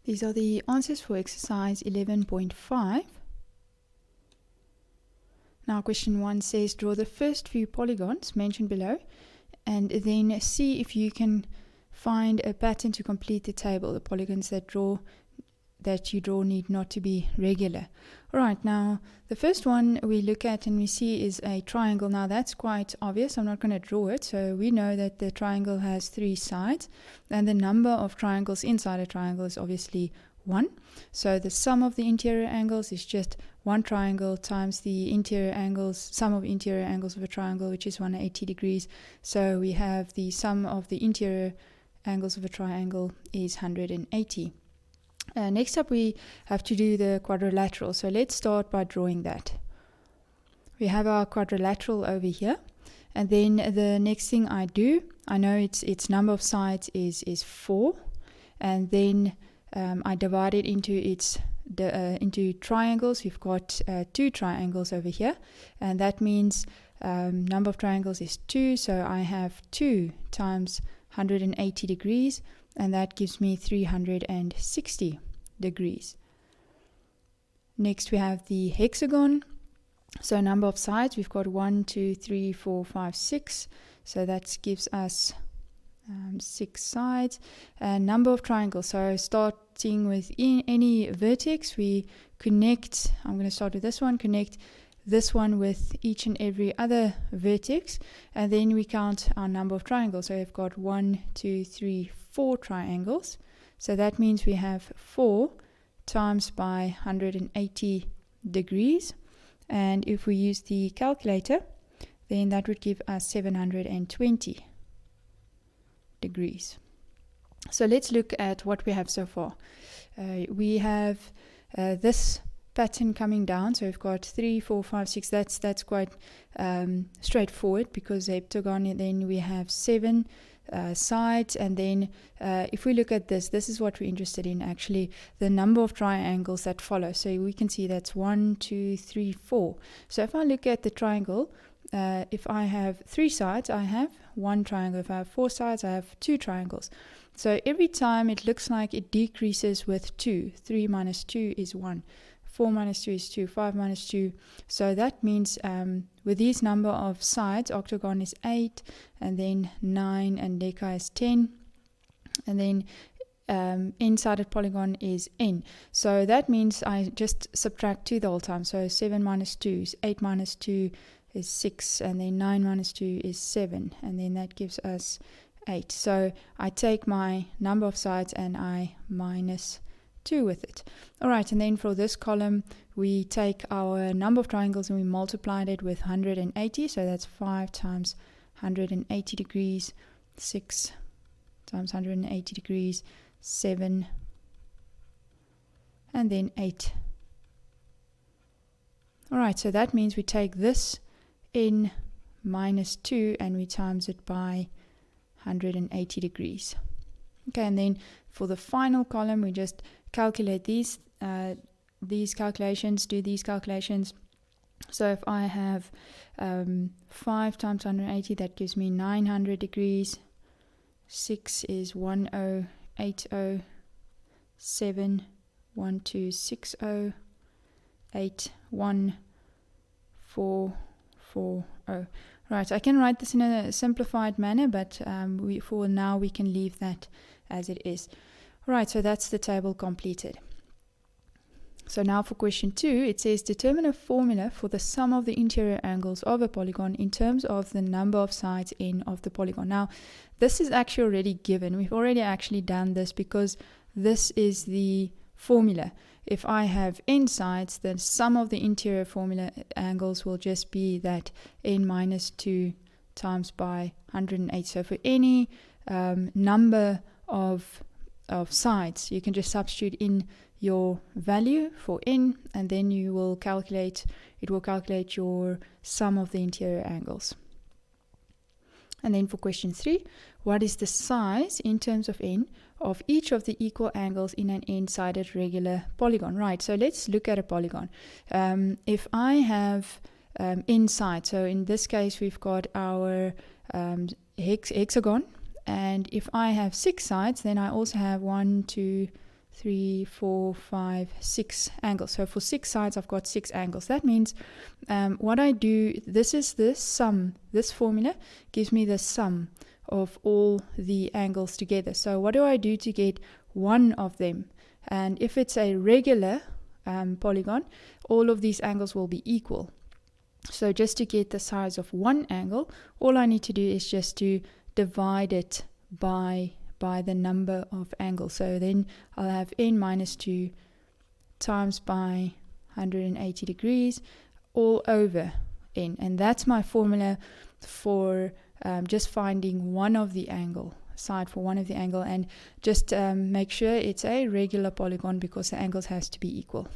These are the answers for exercise 11.5. Now question 1 says draw the first few polygons mentioned below and then see if you can find a pattern to complete the table. The polygons that you draw need not to be regular. Alright, now the first one we look at and we see is a triangle. Now that's quite obvious. I'm not going to draw it. So we know that the triangle has 3 sides and the number of triangles inside a triangle is obviously 1. So the sum of the interior angles is just one triangle times the interior angles, sum of interior angles of a triangle, which is 180 degrees. So we have the sum of the interior angles of a triangle is 180. Next up we have to do the quadrilateral. So let's start by drawing that. We have our quadrilateral over here, and then the next thing I do, I know its number of sides is 4, and then I divide it into triangles. We've got 2 triangles over here, and that means number of triangles is 2, so I have 2 times 180 degrees, and that gives me 360 degrees. Next we have the hexagon. So number of sides, we've got 1, 2, 3, 4, 5, 6, so that gives us 6 sides. And number of triangles, so starting with any vertex, we connect, I'm going to start with this one, connect this one with each and every other vertex, and then we count our number of triangles. So we've got 1, 2, 3, 4 triangles, so that means we have 4 times by 180 degrees, and if we use the calculator, then that would give us 720 degrees. So let's look at what we have so far. We have this pattern coming down, so we've got 3, 4, 5, 6. That's quite straightforward because the heptagon, and then we have 7 sides, and then if we look at this is what we're interested in, actually the number of triangles that follow. So we can see that's 1, 2, 3, 4. So if I look at the triangle, if I have 3 sides, I have 1 triangle. If I have 4 sides, I have 2 triangles. So every time it looks like it decreases with 2. 3 minus 2 is 1. 4 minus 2 is 2, 5 minus 2. So that means with these number of sides, octagon is 8, and then 9, and deca is 10, and then n-sided polygon is n. So that means I just subtract 2 the whole time. So 7 minus 2 is 8, minus 2 is 6, and then 9 minus 2 is 7, and then that gives us 8. So I take my number of sides and I minus 2 with it. Alright, and then for this column we take our number of triangles and we multiplied it with 180, so that's 5 times 180 degrees, 6 times 180 degrees, 7, and then 8. Alright, so that means we take this in minus 2 and we times it by 180 degrees. Okay, and then for the final column we just calculate these calculations, do these calculations. So if I have 5 times 180, that gives me 900 degrees. 6 is 1080, 7 1260, 8 1440. Right, I can write this in a simplified manner, but for now we can leave that as it is. Right, so that's the table completed. So now for question 2, it says determine a formula for the sum of the interior angles of a polygon in terms of the number of sides n of the polygon. Now, this is actually already given. We've already actually done this because this is the formula. If I have n sides, the sum of the interior formula angles will just be that n minus 2 times by 108. So for any number of sides, you can just substitute in your value for n, and then it will calculate your sum of the interior angles. And then for question 3, what is the size in terms of n of each of the equal angles in an n-sided regular polygon? Right, so let's look at a polygon. If I have n sides, so in this case we've got our hexagon, and if I have 6 sides, then I also have 1, 2, 3, 4, 5, 6 angles. So for 6 sides, I've got 6 angles. That means what I do, this is the sum. This formula gives me the sum of all the angles together. So what do I do to get one of them? And if it's a regular polygon, all of these angles will be equal. So just to get the size of one angle, all I need to do is just to divide it by the number of angles. So then I'll have n minus 2 times by 180 degrees all over n. And that's my formula for just finding one of the angle, side for one of the angle, and just make sure it's a regular polygon because the angles has to be equal.